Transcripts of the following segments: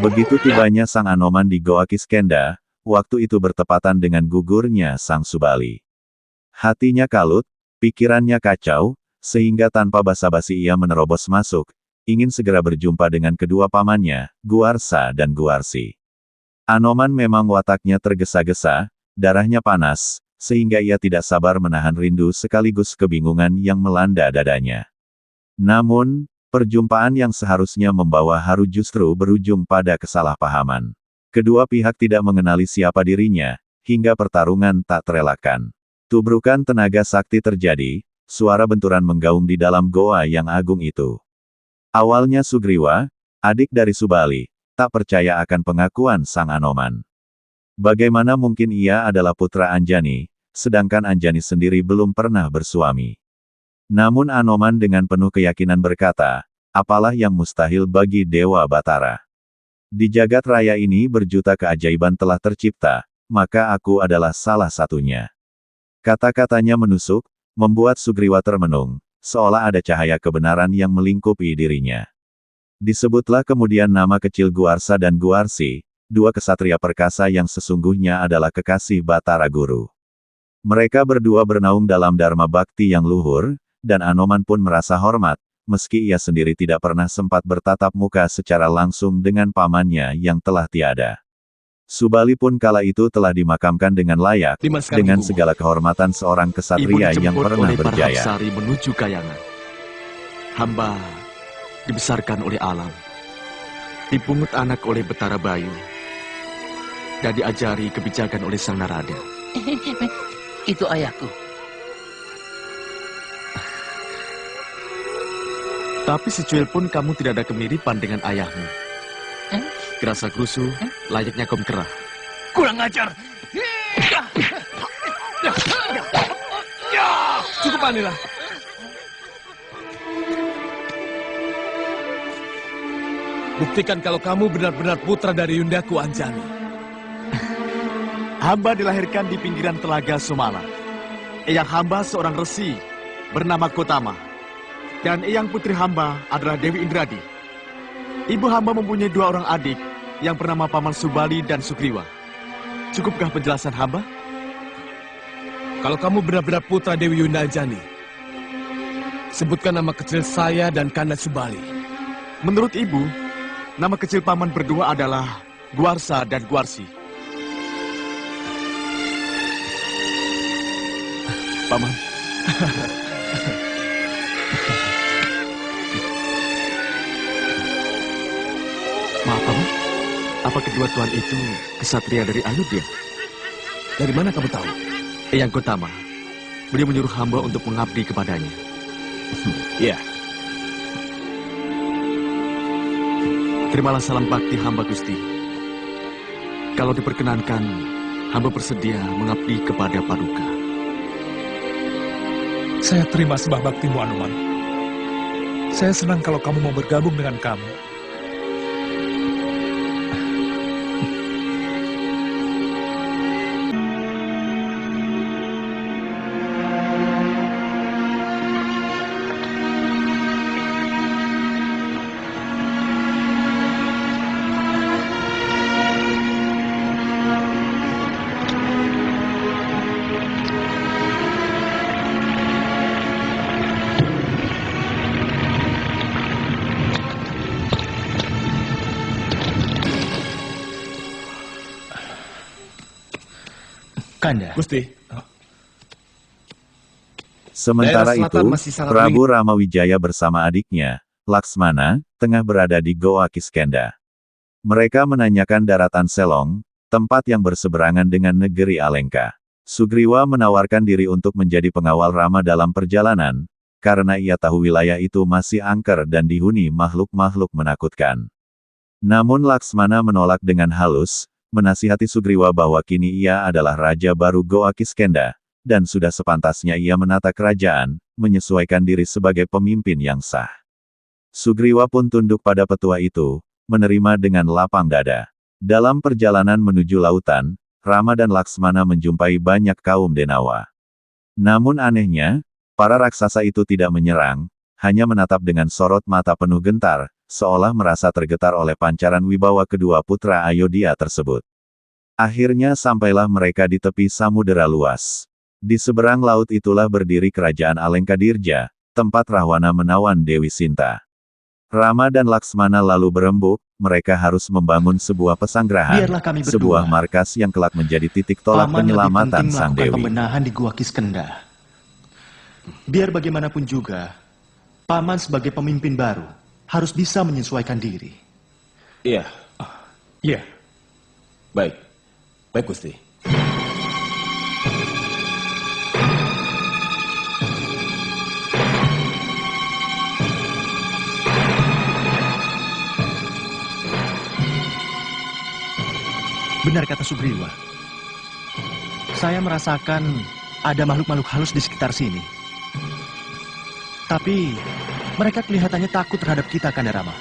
Begitu tibanya sang Anoman di Goa Kiskenda, waktu itu bertepatan dengan gugurnya sang Subali. Hatinya kalut, pikirannya kacau, sehingga tanpa basa-basi ia menerobos masuk, ingin segera berjumpa dengan kedua pamannya, Guarsa dan Guarsi. Anoman memang wataknya tergesa-gesa, darahnya panas, sehingga ia tidak sabar menahan rindu sekaligus kebingungan yang melanda dadanya. Namun, perjumpaan yang seharusnya membawa haru justru berujung pada kesalahpahaman. Kedua pihak tidak mengenali siapa dirinya, hingga pertarungan tak terelakkan. Tubrukan tenaga sakti terjadi, suara benturan menggaung di dalam goa yang agung itu. Awalnya Sugriwa, adik dari Subali, tak percaya akan pengakuan sang Anoman. Bagaimana mungkin ia adalah putra Anjani, sedangkan Anjani sendiri belum pernah bersuami. Namun Anoman dengan penuh keyakinan berkata, apalah yang mustahil bagi Dewa Batara. Di jagat raya ini berjuta keajaiban telah tercipta, maka aku adalah salah satunya. Kata-katanya menusuk, membuat Sugriwa termenung, seolah ada cahaya kebenaran yang melingkupi dirinya. Disebutlah kemudian nama kecil Guarsa dan Guarsi, dua kesatria perkasa yang sesungguhnya adalah kekasih Batara Guru. Mereka berdua bernaung dalam dharma bakti yang luhur, dan Anoman pun merasa hormat, meski ia sendiri tidak pernah sempat bertatap muka secara langsung dengan pamannya yang telah tiada. Subali pun kala itu telah dimakamkan dengan layak, dengan segala kehormatan seorang kesatria yang pernah berjaya. Sari menuju Kayangan. Hamba dibesarkan oleh alam, dipungut anak oleh Betara Bayu, dan diajari kebijakan oleh Sang Narada. Itu ayahku. Tapi secuil pun kamu tidak ada kemiripan dengan ayahmu. Gerasa gerusu, layaknya kaum kerah. Kurang ajar. Cukup Anila. Buktikan kalau kamu benar-benar putra dari Yundaku Anjani. Hamba dilahirkan di pinggiran telaga Sumala. Eyang hamba seorang resi bernama Gotama. Dan eyang putri hamba adalah Dewi Indradi. Ibu hamba mempunyai dua orang adik yang bernama Paman Subali dan Sugriwa. Cukupkah penjelasan hamba? Kalau kamu benar-benar putra Dewi Yunda Anjani, sebutkan nama kecil saya dan Kanda Subali. Menurut ibu, nama kecil paman berdua adalah Guarsa dan Guarsi. Paman. Maaf, Paman. Apa kedua tuan itu kesatria dari Ayodhya? Dari mana kamu tahu? Eyang Gotama. Beliau menyuruh hamba untuk mengabdi kepadanya. Ya. Terimalah salam bakti hamba Gusti. Kalau diperkenankan, hamba bersedia mengabdi kepada Paduka. Saya terima sembah baktimu, Anoman. Saya senang kalau kamu mau bergabung dengan kami. Kanda. Gusti. Sementara itu, Prabu Ramawijaya bersama adiknya, Laksmana, tengah berada di Goa Kiskenda. Mereka menanyakan daratan Selong, tempat yang berseberangan dengan negeri Alengka. Sugriwa menawarkan diri untuk menjadi pengawal Rama dalam perjalanan, karena ia tahu wilayah itu masih angker dan dihuni makhluk-makhluk menakutkan. Namun Laksmana menolak dengan halus, menasihati Sugriwa bahwa kini ia adalah raja baru Goa Kiskenda, dan sudah sepantasnya ia menata kerajaan, menyesuaikan diri sebagai pemimpin yang sah. Sugriwa pun tunduk pada petua itu, menerima dengan lapang dada. Dalam perjalanan menuju lautan, Rama dan Laksmana menjumpai banyak kaum Denawa. Namun anehnya, para raksasa itu tidak menyerang, hanya menatap dengan sorot mata penuh gentar, seolah merasa tergetar oleh pancaran wibawa kedua putra Ayodhya tersebut. Akhirnya sampailah mereka di tepi samudera luas. Di seberang laut itulah berdiri kerajaan Alengkadirja, tempat Rahwana menawan Dewi Sinta. Rama dan Laksmana lalu berembuk, mereka harus membangun sebuah pesanggrahan, Biarlah kami berdua. sebuah markas yang kelak menjadi titik tolak Paman penyelamatan lebih penting sang melakukan Dewi. pembenahan di Gua Kiskenda. Biar bagaimanapun juga, Paman sebagai pemimpin baru harus bisa menyesuaikan diri. Iya, Iya, baik. Baik, Gusti. Benar kata Sugriwa. Saya merasakan ada makhluk-makhluk halus di sekitar sini. Tapi mereka kelihatannya takut terhadap kita, Kanda Rama.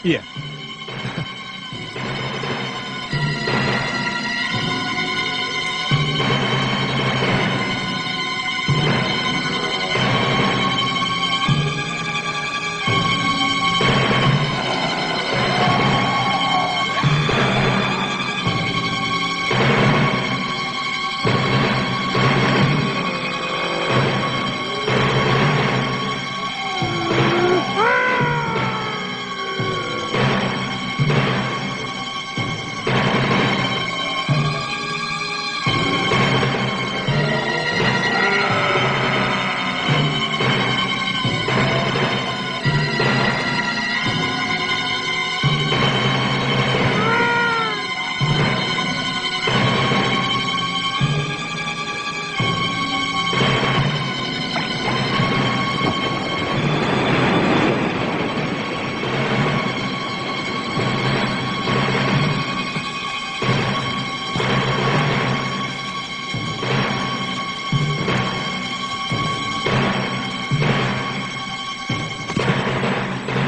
iya.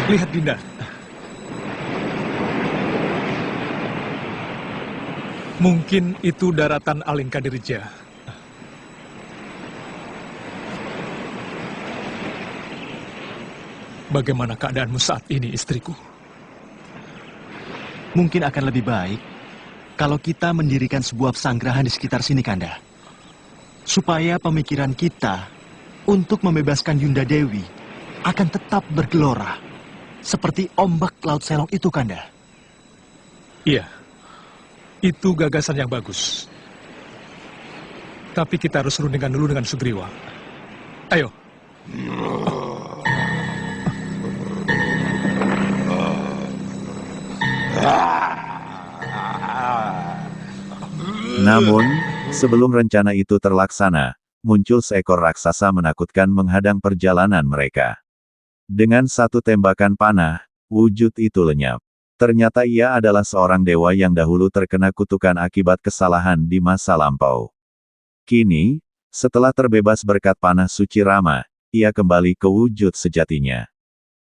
Lihat Dinda. Mungkin itu daratan Alengkadirja. Bagaimana keadaanmu saat ini, istriku? Mungkin akan lebih baik kalau kita mendirikan sebuah pesanggrahan di sekitar sini, Kanda. Supaya pemikiran kita untuk membebaskan Yunda Dewi akan tetap bergelora. Seperti ombak Laut Selong itu, Kanda. Iya, itu gagasan yang bagus. Tapi kita harus rundingkan dulu dengan Sugriwa. Ayo. Namun, sebelum rencana itu terlaksana, muncul seekor raksasa menakutkan menghadang perjalanan mereka. Dengan satu tembakan panah, wujud itu lenyap. Ternyata ia adalah seorang dewa yang dahulu terkena kutukan akibat kesalahan di masa lampau. Kini, setelah terbebas berkat panah suci Rama, ia kembali ke wujud sejatinya.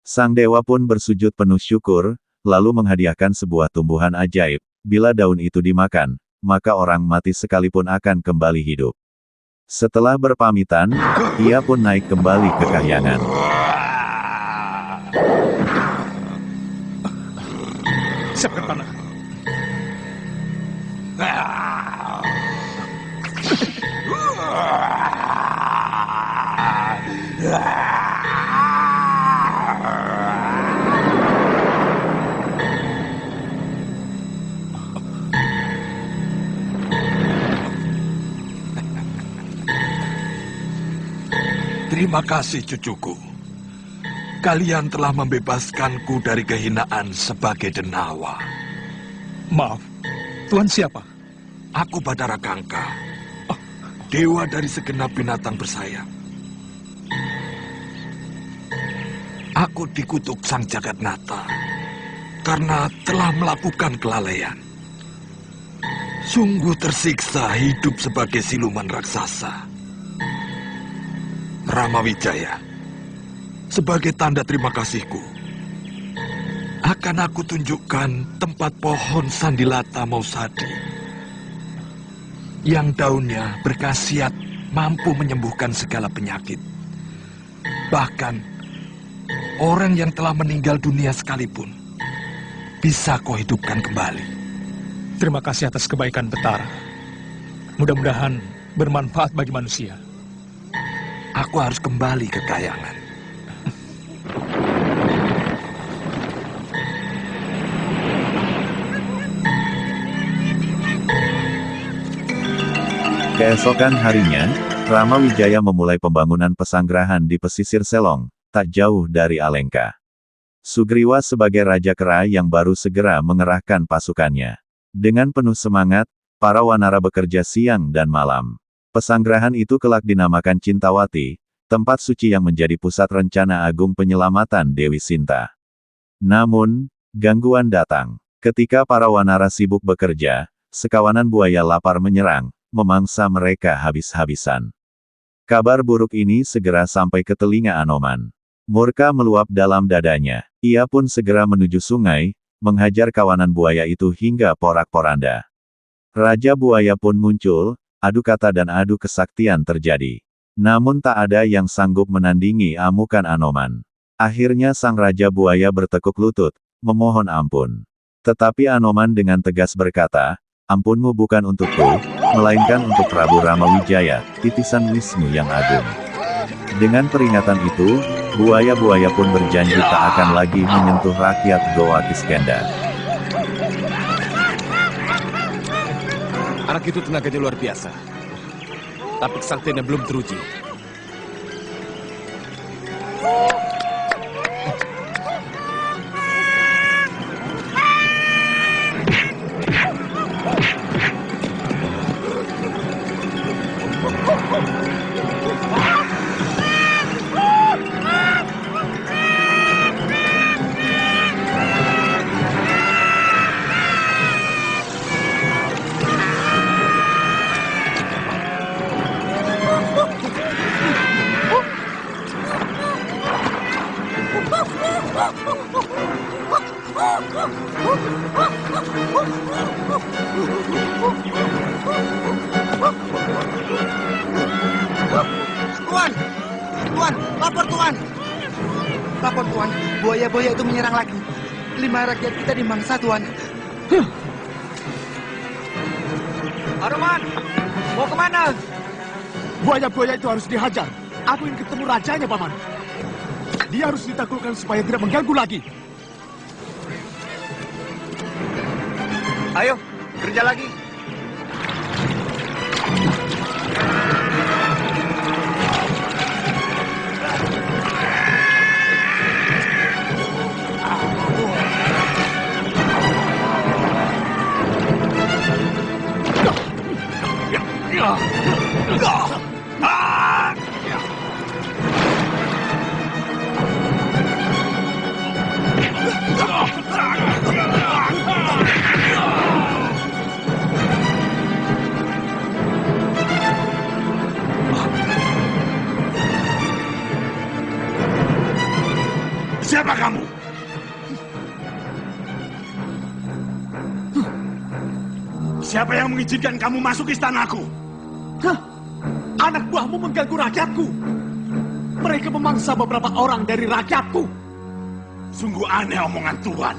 Sang dewa pun bersujud penuh syukur, lalu menghadiahkan sebuah tumbuhan ajaib. Bila daun itu dimakan, maka orang mati sekalipun akan kembali hidup. Setelah berpamitan, ia pun naik kembali ke kahyangan. Siapkan panah. Terima kasih cucuku. Kalian telah membebaskanku dari kehinaan sebagai denawa. Maaf, Tuan siapa? Aku Bathara Kangka, dewa dari segenap binatang bersayap. Aku dikutuk Sang Jagatnata karena telah melakukan kelalaian. Sungguh tersiksa hidup sebagai siluman raksasa. Ramawijaya, sebagai tanda terima kasihku, akan aku tunjukkan tempat pohon Sandilata Mausadi yang daunnya berkhasiat mampu menyembuhkan segala penyakit. Bahkan, Orang yang telah meninggal dunia sekalipun bisa kau hidupkan kembali. Terima kasih atas kebaikan Betara. Mudah-mudahan bermanfaat bagi manusia. Aku harus kembali ke Kayangan. Keesokan harinya, Rama Wijaya memulai pembangunan pesanggrahan di pesisir Selong, tak jauh dari Alengka. Sugriwa sebagai Raja Kera yang baru segera mengerahkan pasukannya. Dengan penuh semangat, para wanara bekerja siang dan malam. Pesanggrahan itu kelak dinamakan Cintawati, tempat suci yang menjadi pusat rencana agung penyelamatan Dewi Sinta. Namun, gangguan datang. Ketika para wanara sibuk bekerja, sekawanan buaya lapar menyerang, memangsa mereka habis-habisan. Kabar buruk ini segera sampai ke telinga Anoman. Murka meluap dalam dadanya. Ia pun segera menuju sungai, menghajar kawanan buaya itu hingga porak-poranda. Raja buaya pun muncul, adu kata dan adu kesaktian terjadi. Namun tak ada yang sanggup menandingi amukan Anoman. Akhirnya sang Raja buaya bertekuk lutut, memohon ampun. Tetapi Anoman dengan tegas berkata, "Ampunmu bukan untukku, melainkan untuk Prabu Ramawijaya, titisan Wisnu yang agung." Dengan peringatan itu, buaya-buaya pun berjanji tak akan lagi menyentuh rakyat Goa Kiskenda. Anak itu tenaganya luar biasa. Tapi kesaktiannya belum teruji. Tuan! Tuan! Lapor Tuan! Lapor Tuan, buaya-buaya itu menyerang lagi. 5 rakyat kita dimangsa Tuan. Anoman! Mau kemana? Buaya-buaya itu harus dihajar. Aku ingin ketemu rajanya, Paman. Dia harus ditaklukkan supaya tidak mengganggu lagi. Ayo, kerja lagi. Siapa kamu? Siapa yang mengizinkan kamu masuk istanaku? Hah? Anak buahmu mengganggu rakyatku. Mereka memangsa beberapa orang dari rakyatku. Sungguh aneh omongan Tuan.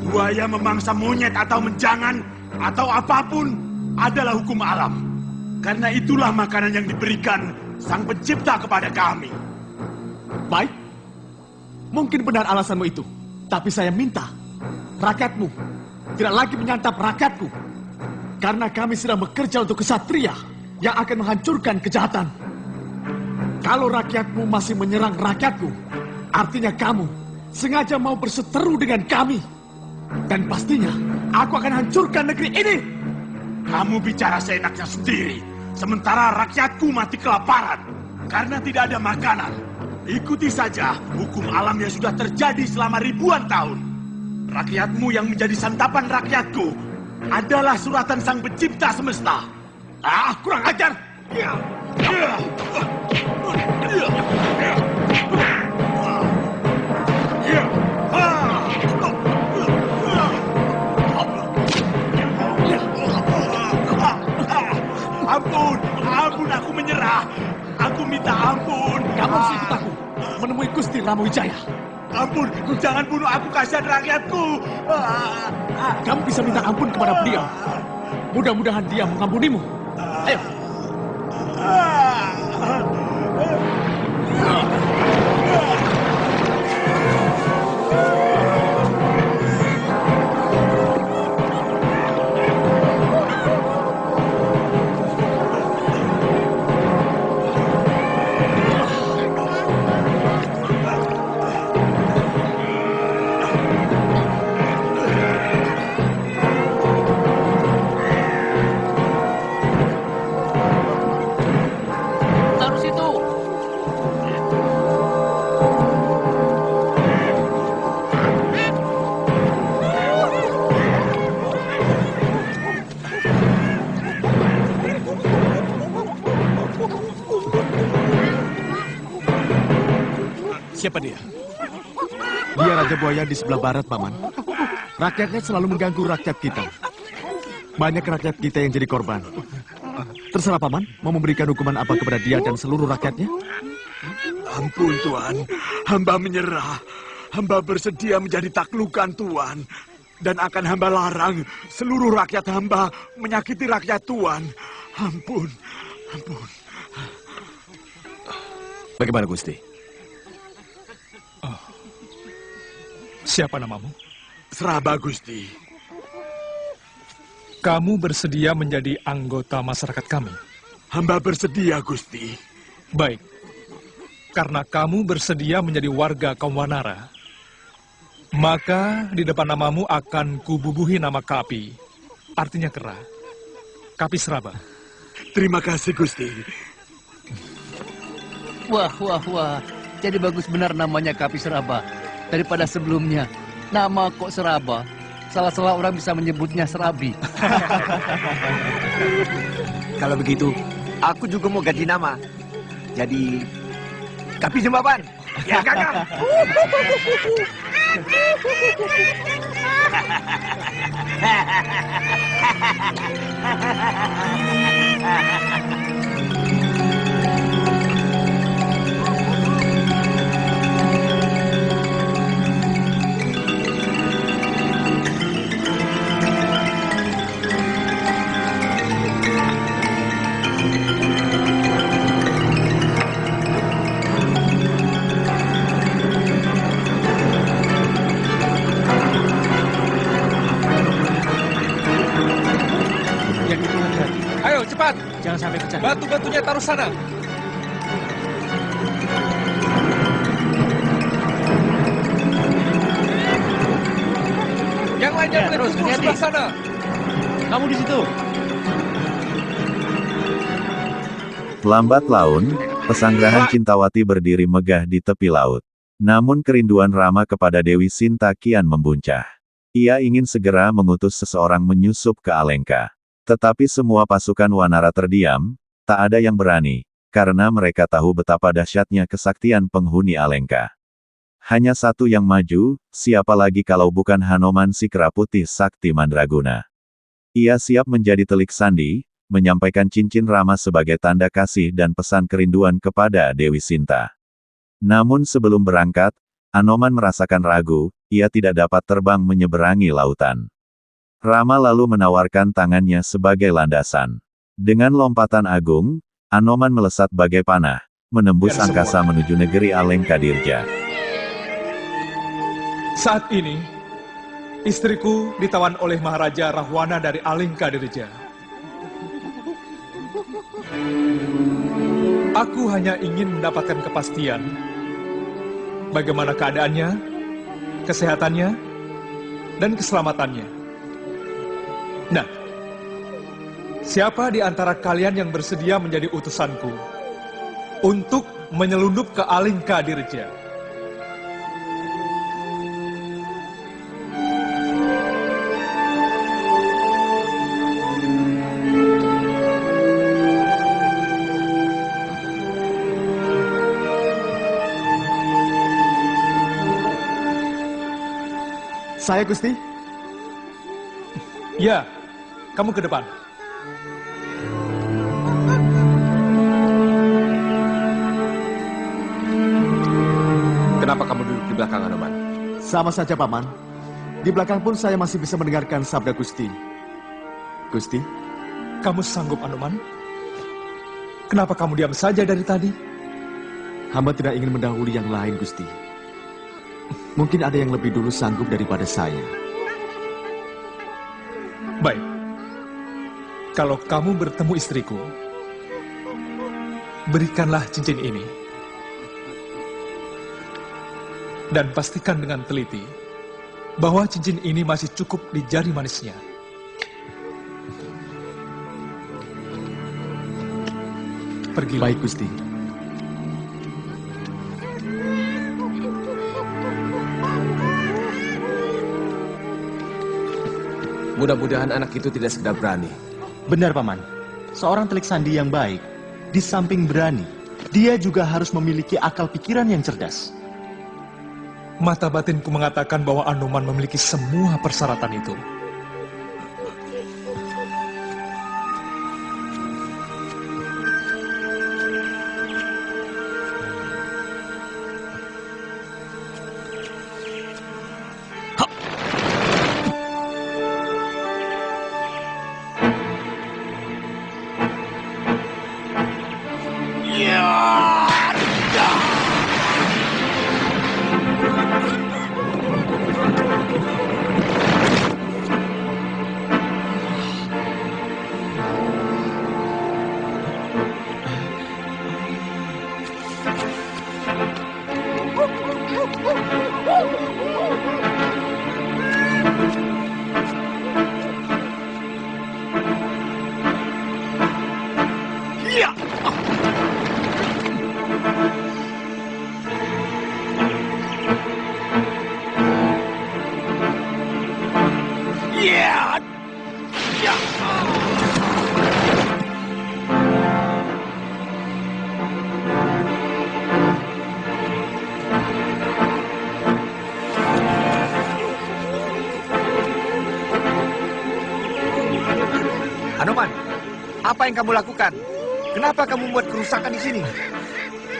Buaya memangsa monyet atau menjangan atau apapun adalah hukum alam. Karena itulah makanan yang diberikan Sang Pencipta kepada kami. Baik. Mungkin benar alasanmu itu. Tapi saya minta rakyatmu tidak lagi menyantap rakyatku. Karena kami sedang bekerja untuk kesatria yang akan menghancurkan kejahatan. Kalau rakyatmu masih menyerang rakyatku, artinya kamu sengaja mau berseteru dengan kami. Dan pastinya aku akan hancurkan negeri ini. Kamu bicara seenaknya sendiri, sementara rakyatku mati kelaparan karena tidak ada makanan. Ikuti saja hukum alam yang sudah terjadi selama ribuan tahun. Rakyatmu yang menjadi santapan rakyatku adalah suratan Sang Pencipta semesta. Kurang ajar. Ampun, aku menyerah. Aku minta ampun. Kamu harus ikut aku. menemui Gusti Ramuwijaya. Ampun, jangan bunuh aku, kasihan rakyatku. Kamu bisa minta ampun kepada beliau. Mudah-mudahan dia mengampunimu. Ayo. Taruh situ. Siapa dia? Dia Raja Buaya di sebelah barat, Paman. Rakyatnya selalu mengganggu rakyat kita. Banyak rakyat kita yang jadi korban. Terserah, Paman, mau memberikan hukuman apa kepada dia dan seluruh rakyatnya? Ampun, Tuan. Hamba menyerah. Hamba bersedia menjadi taklukan, Tuan. Dan akan hamba larang seluruh rakyat hamba menyakiti rakyat Tuan. Ampun, ampun. Bagaimana, Gusti? Siapa namamu? Seraba, Gusti. Kamu bersedia menjadi anggota masyarakat kami? Hamba bersedia, Gusti. Baik. Karena kamu bersedia menjadi warga kaum Wanara, maka di depan namamu akan kububuhi nama Kapi. Artinya kera. Kapi Seraba. Terima kasih, Gusti. Wah, wah, wah. Jadi bagus benar namanya Kapi Seraba. Daripada sebelumnya, nama kok Seraba. Salah-salah orang bisa menyebutnya Serabi. Kalau begitu, aku juga mau ganti nama. Jadi, Kapi Sembaban. Ya, Kakak. Yang itu hati-hati. Ayo, cepat! Jangan sampai pecah. Batu-batunya taruh sana. Yang lainnya Ya, boleh terus, kumpul hati-hati. sebelah sana. Kamu di situ. Lambat laun, pesanggrahan Cintawati berdiri megah di tepi laut. Namun kerinduan Rama kepada Dewi Sinta kian membuncah. Ia ingin segera mengutus seseorang menyusup ke Alengka. Tetapi semua pasukan Wanara terdiam, tak ada yang berani, karena mereka tahu betapa dahsyatnya kesaktian penghuni Alengka. Hanya satu yang maju, siapa lagi kalau bukan Hanoman si kera putih sakti Mandraguna. Ia siap menjadi telik sandi, menyampaikan cincin Rama sebagai tanda kasih dan pesan kerinduan kepada Dewi Sinta. Namun sebelum berangkat, Hanoman merasakan ragu, ia tidak dapat terbang menyeberangi lautan. Rama lalu menawarkan tangannya sebagai landasan. Dengan lompatan agung, Hanoman melesat bagai panah, menembus angkasa menuju negeri Alengka Dirja. Saat ini, istriku ditawan oleh Maharaja Rahwana dari Alengka Dirja. Aku hanya ingin mendapatkan kepastian bagaimana keadaannya, kesehatannya, dan keselamatannya. Nah, siapa di antara kalian yang bersedia menjadi utusanku untuk menyelundup ke Alengka Dirja? Saya, Gusti. Ya, kamu ke depan. Kenapa kamu duduk di belakang Anoman? Sama saja, Paman. Di belakang pun saya masih bisa mendengarkan sabda Gusti. Gusti? Kamu sanggup, Anoman? Kenapa kamu diam saja dari tadi? Hamba tidak ingin mendahului yang lain, Gusti. Mungkin ada yang lebih dulu sanggup daripada saya. Baik. Kalau kamu bertemu istriku, berikanlah cincin ini. Dan pastikan dengan teliti bahwa cincin ini masih cukup di jari manisnya. Pergi. Baik, Gusti. Mudah-mudahan anak itu tidak sekedar berani. Benar, Paman. Seorang telik sandi yang baik, di samping berani, dia juga harus memiliki akal pikiran yang cerdas. Mata batinku mengatakan bahwa Anoman memiliki semua persyaratan itu. Anoman, apa yang kamu lakukan? Kenapa kamu membuat kerusakan di sini?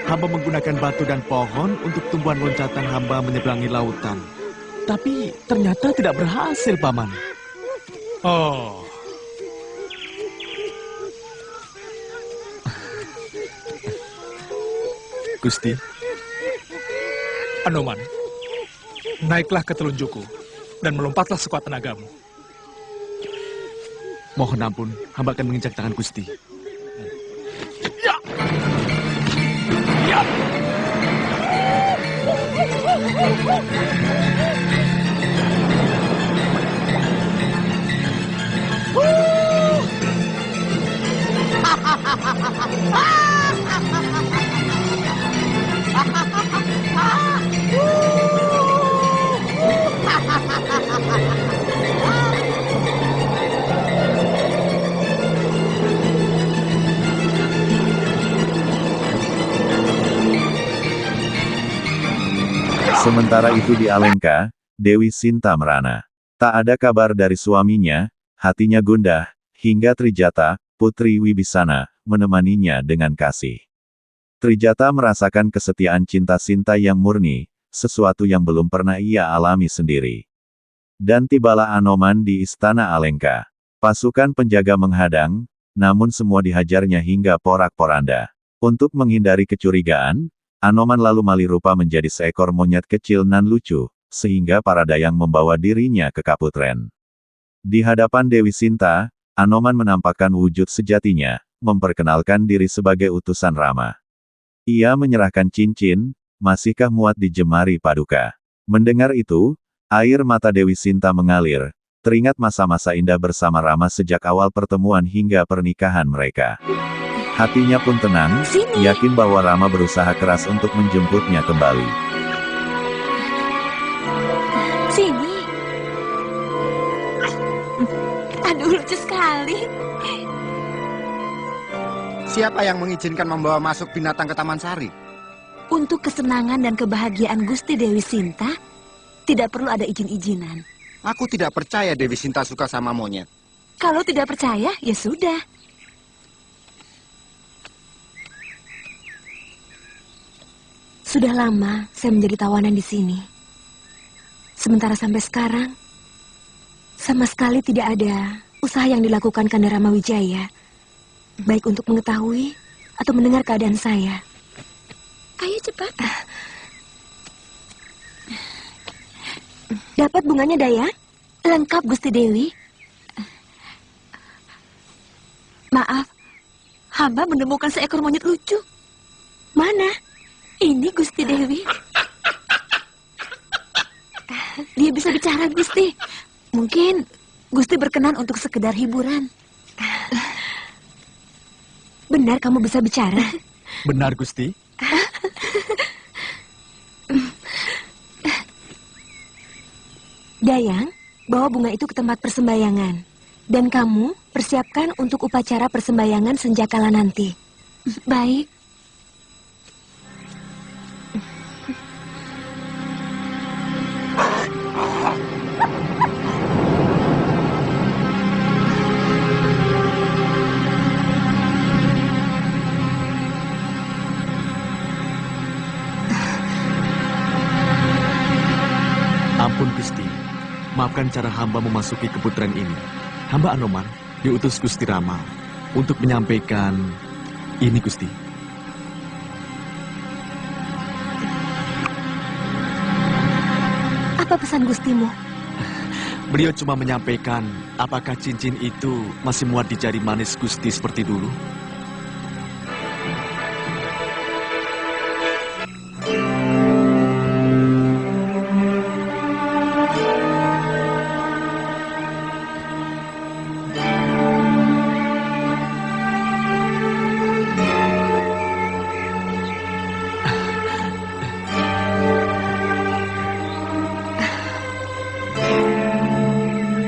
Hamba menggunakan batu dan pohon untuk tumbuhan loncatan hamba menyeberangi lautan. Tapi ternyata tidak berhasil, Paman. Oh, Gusti, Anoman, naiklah ke telunjukku dan melompatlah sekuat tenagamu. mohon ampun, hamba akan menginjak tangan Gusti. Sementara itu di Alengka, Dewi Sinta merana. Tak ada kabar dari suaminya, hatinya gundah, hingga Trijata, putri Wibisana, menemaninya dengan kasih. Trijata merasakan kesetiaan cinta Sinta yang murni, sesuatu yang belum pernah ia alami sendiri. Dan tibalah Anoman di istana Alengka. Pasukan penjaga menghadang, namun semua dihajarnya hingga porak-poranda. Untuk menghindari kecurigaan, Anoman lalu malih rupa menjadi seekor monyet kecil nan lucu, sehingga para dayang membawa dirinya ke Kaputren. Di hadapan Dewi Sinta, Anoman menampakkan wujud sejatinya, memperkenalkan diri sebagai utusan Rama. Ia menyerahkan cincin, masihkah muat di jemari Paduka. Mendengar itu, air mata Dewi Sinta mengalir, teringat masa-masa indah bersama Rama sejak awal pertemuan hingga pernikahan mereka. Hatinya pun tenang, yakin bahwa Rama berusaha keras untuk menjemputnya kembali. Sini. Aduh, lucu sekali. Siapa yang mengizinkan membawa masuk binatang ke Taman Sari? Untuk kesenangan dan kebahagiaan Gusti Dewi Sinta, tidak perlu ada izin-izinan. Aku tidak percaya Dewi Sinta suka sama monyet. Kalau tidak percaya, ya sudah. Sudah lama saya menjadi tawanan di sini. Sementara sampai sekarang, sama sekali tidak ada usaha yang dilakukan Kanda Rama Wijaya, baik untuk mengetahui atau mendengar keadaan saya. Ayo cepat. Dapat bunganya, Dayang? Lengkap, Gusti Dewi. Maaf, hamba menemukan seekor monyet lucu. Mana? Ini Gusti Dewi. Dia bisa bicara, Gusti. Mungkin Gusti berkenan untuk sekedar hiburan. Benar kamu bisa bicara? Benar, Gusti. Dayang, bawa bunga itu ke tempat persembahyangan. Dan kamu persiapkan untuk upacara persembahyangan senjakala nanti. Baik. Ampun, Gusti. Maafkan cara hamba memasuki keputaran ini. Hamba Anoman diutus Gusti Rama untuk menyampaikan ini, Gusti. Apa pesan Gustimu? Beliau cuma menyampaikan apakah cincin itu masih muat di jari manis Gusti seperti dulu.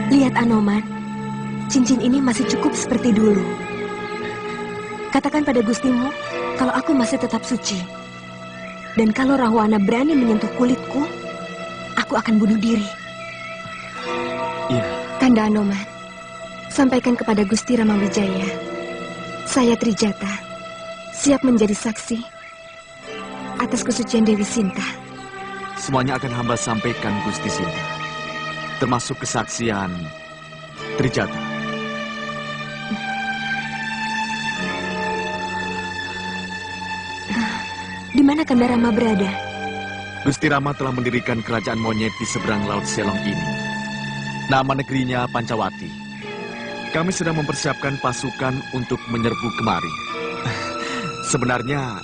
Lihat Anoman, cincin ini masih cukup seperti dulu. Katakan pada Gustimu kalau aku masih tetap suci. Dan kalau Rahwana berani menyentuh kulitku, aku akan bunuh diri. Iya. Kanda Anoman, sampaikan kepada Gusti Rama Wijaya. Saya Trijata, siap menjadi saksi atas kesucian Dewi Sinta. Semuanya akan hamba sampaikan, Gusti Sinta. Termasuk kesaksian Trijata. Di mana Kanda Rama berada? Gusti Rama telah mendirikan kerajaan monyet di seberang Laut Selong ini. Nama negerinya Pancawati. Kami sedang mempersiapkan pasukan untuk menyerbu kemari. Sebenarnya,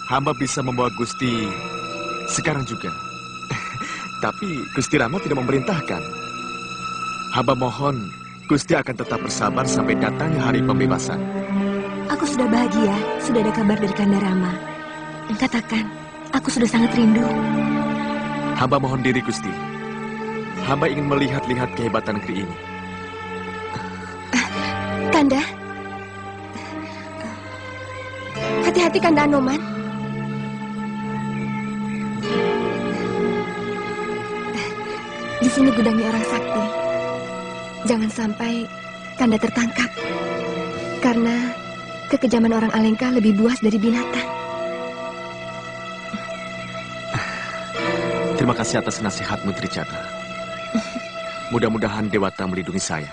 hamba bisa membawa Gusti sekarang juga. Tapi Gusti Rama tidak memerintahkan. Hamba mohon Gusti akan tetap bersabar sampai datangnya hari pembebasan. Aku sudah bahagia, sudah ada kabar dari Kanda Rama. Katakan, aku sudah sangat rindu. Hamba mohon diri, Gusti. Hamba ingin melihat-lihat kehebatan negeri ini. Kanda, hati-hati Kanda Anoman. Di sini gudangnya orang sakti. Jangan sampai Kanda tertangkap. Karena kekejaman orang Alengka lebih buas dari binatang. Terima kasih atas nasihatmu, Trijata. Mudah-mudahan Dewata melindungi saya.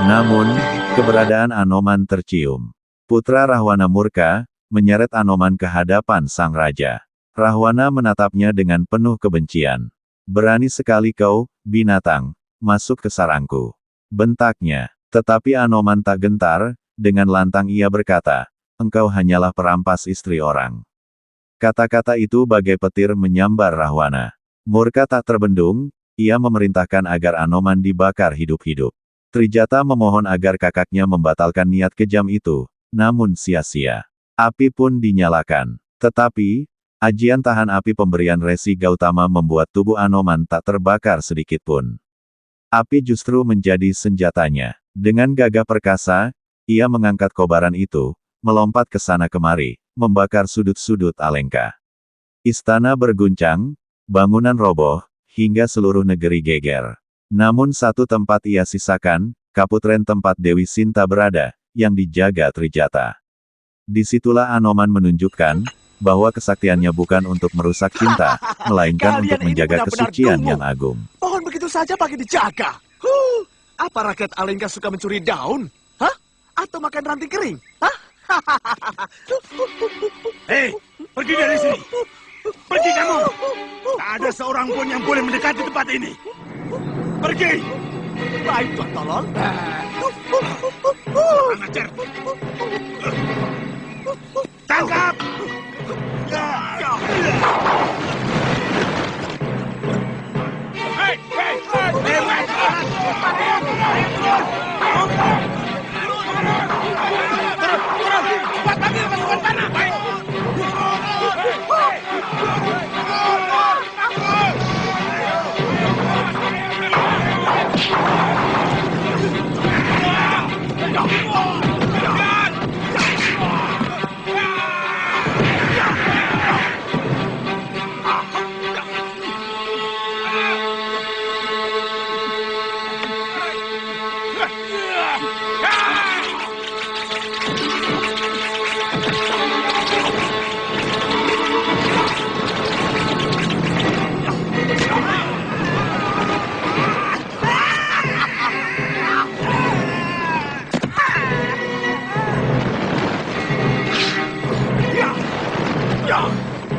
Namun, keberadaan Anoman tercium. Putra Rahwana murka, menyeret Anoman ke hadapan sang raja. Rahwana menatapnya dengan penuh kebencian. Berani sekali kau, binatang, masuk ke sarangku. Bentaknya, tetapi Anoman tak gentar, dengan lantang ia berkata, engkau hanyalah perampas istri orang. Kata-kata itu bagai petir menyambar Rahwana. Murka tak terbendung, ia memerintahkan agar Anoman dibakar hidup-hidup. Trijata memohon agar kakaknya membatalkan niat kejam itu, namun sia-sia. Api pun dinyalakan. Tetapi, ajian tahan api pemberian Resi Gautama membuat tubuh Anoman tak terbakar sedikitpun. Api justru menjadi senjatanya. Dengan gagah perkasa, ia mengangkat kobaran itu, melompat ke sana kemari, membakar sudut-sudut Alengka. Istana berguncang, bangunan roboh, hingga seluruh negeri geger. Namun satu tempat ia sisakan, Kaputren tempat Dewi Sinta berada, yang dijaga Trijata. Disitulah Anoman menunjukkan, bahwa kesaktiannya bukan untuk merusak cinta, melainkan untuk menjaga kesucian yang agung. Pohon begitu saja pakai dijaga. Apa rakyat Alengka suka mencuri daun? Hah? Atau makan ranting kering? Hah? Hei, pergi dari sini. Pergi kamu. Tak ada seorang pun yang boleh mendekati tempat ini. Pergi. Baik, Tuan Tolol. Kurang ajar. Tangkap. Hei, hei, lewat. Cepat panggil pasukan panah. Baik.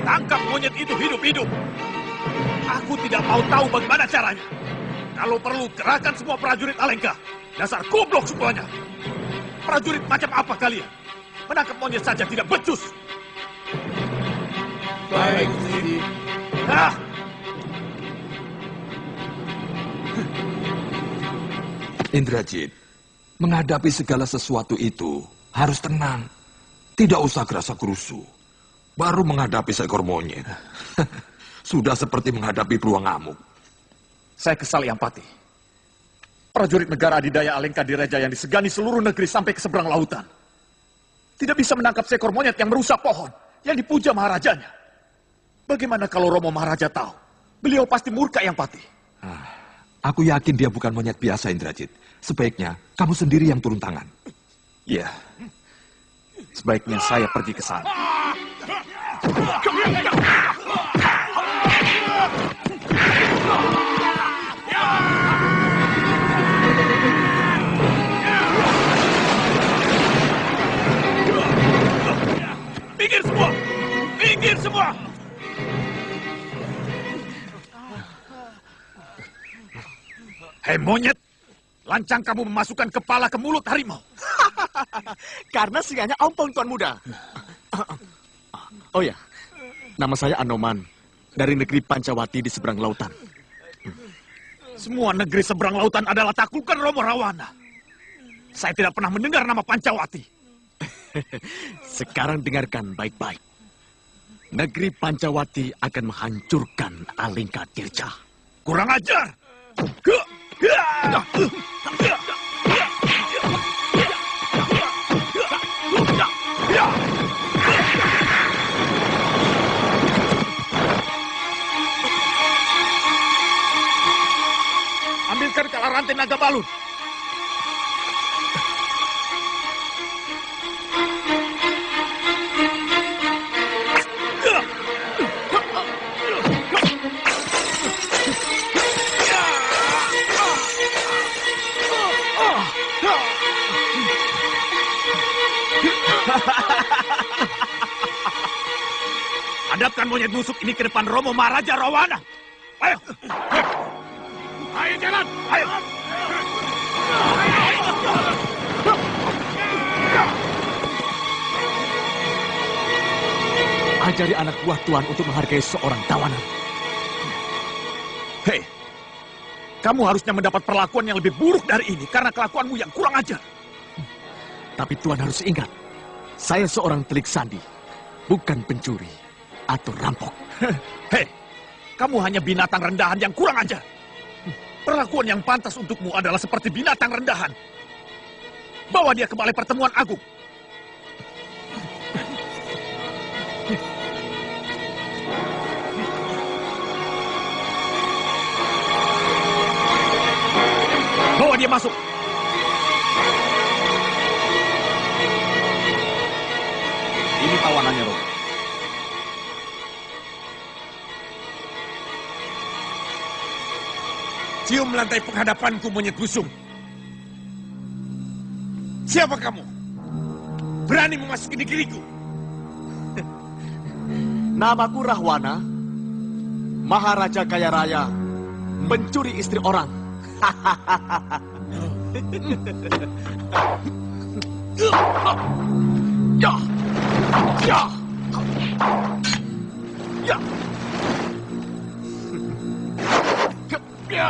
Tangkap monyet itu hidup-hidup. Aku tidak mau tahu bagaimana caranya. Kalau perlu, kerahkan semua prajurit Alengka. Dasar goblok semuanya. Prajurit macam apa kalian? Menangkap monyet saja tidak becus. Baik, Gusti. Nah, Indrajit, menghadapi segala sesuatu itu harus tenang. Tidak usah gerasa gerusu. Baru menghadapi seekor monyet. Sudah seperti menghadapi beruang ngamuk. Saya kesal yang pati. Prajurit negara adidaya Alengka Diraja yang disegani seluruh negeri sampai ke seberang lautan. Tidak bisa menangkap seekor monyet yang merusak pohon, yang dipuja maharajanya. Bagaimana kalau Romo Maharaja tahu? Beliau pasti murka yang pati. Aku yakin dia bukan monyet biasa, Indrajit. Sebaiknya kamu sendiri yang turun tangan. Iya. Sebaiknya saya pergi ke sana. minggir semua! Minggir semua! Hei monyet, lancang kamu memasukkan kepala ke mulut harimau. Karena singanya ompong, Tuan Muda. Oh ya, nama saya Anoman, dari negeri Pancawati di seberang lautan. Semua negeri seberang lautan adalah taklukan Romo Rawana. Saya tidak pernah mendengar nama Pancawati. Sekarang dengarkan baik-baik. Negeri Pancawati akan menghancurkan Alengka Tirca. Kurang ajar! Ambilkan kala rantai naga balun. Hadapkan monyet busuk ini ke depan Romo Maharaja Rawana. Ayo. Ayo jalan. Ayo. Ajari anak buah Tuan untuk menghargai seorang tawanan. Hei, Kamu harusnya mendapat perlakuan yang lebih buruk dari ini karena kelakuanmu yang kurang ajar. Tapi Tuan harus ingat, saya seorang telik sandi, bukan pencuri atau rampok. Hei, kamu hanya binatang rendahan yang kurang ajar. Perlakuan yang pantas untukmu adalah seperti binatang rendahan. Bawa dia ke balai pertemuan agung. Bawa dia masuk. Ini tawanannya, Romo. Cium lantai penghadapanku, monyet busung. Siapa kamu? Berani memasuki negeriku? Namaku Rahwana, Maharaja Kaya Raya, mencuri istri orang. Ya, ya, ya, ya.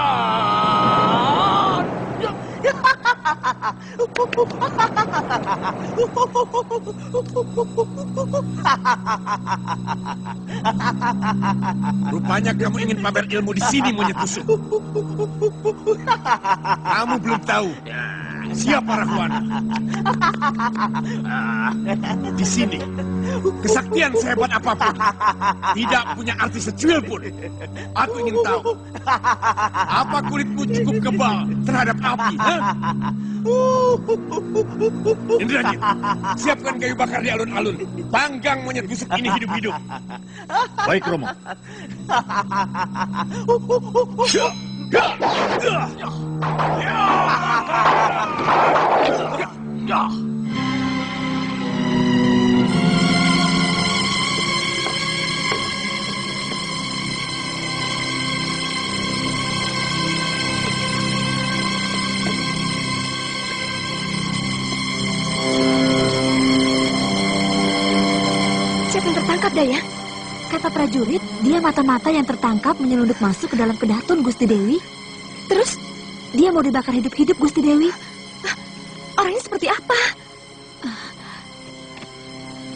Rupanya kamu ingin pamer ilmu di sini, monyet busuk. Kamu belum tahu siapa Rahwana. Di sini, kesaktian sehebat apapun tidak punya arti secuil pun. Aku ingin tahu, apa kulitmu cukup kebal terhadap api? Indrajit, siapkan kayu bakar di alun-alun. Panggang monyet busuk ini hidup-hidup. Baik, Romo. Siapa yang tertangkap, Daya? Kata prajurit, dia mata-mata yang tertangkap menyelundup masuk ke dalam kedatun Gusti Dewi. Terus, dia mau dibakar hidup-hidup, Gusti Dewi. Orangnya seperti apa?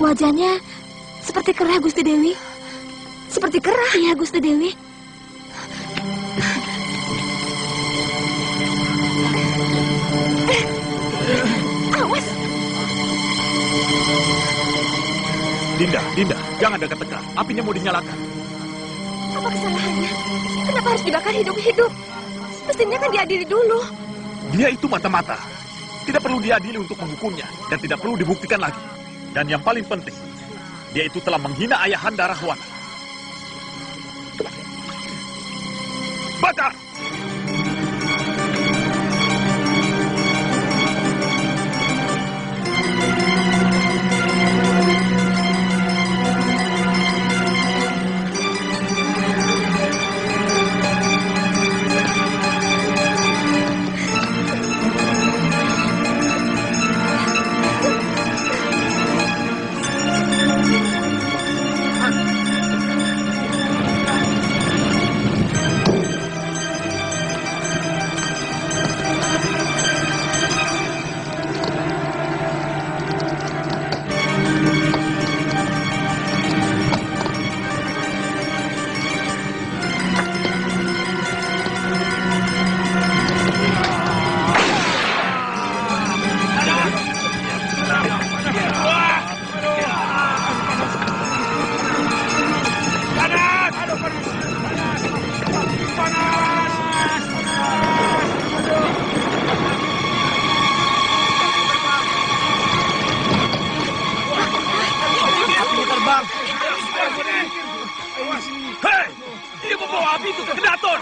Wajahnya seperti kerah, Gusti Dewi. Seperti kerah? Iya, Gusti Dewi. Awas! Dinda, jangan dekat-dekat. Apinya mau dinyalakan. Apa kesalahannya? Kenapa harus dibakar hidup-hidup? Mestinya kan diadili dulu. Dia itu mata-mata. Tidak perlu diadili untuk menghukumnya. Dan tidak perlu dibuktikan lagi. Dan yang paling penting, dia itu telah menghina ayahanda Rahwana. Bakar! Hei! Dia membawa api itu ke kedaton!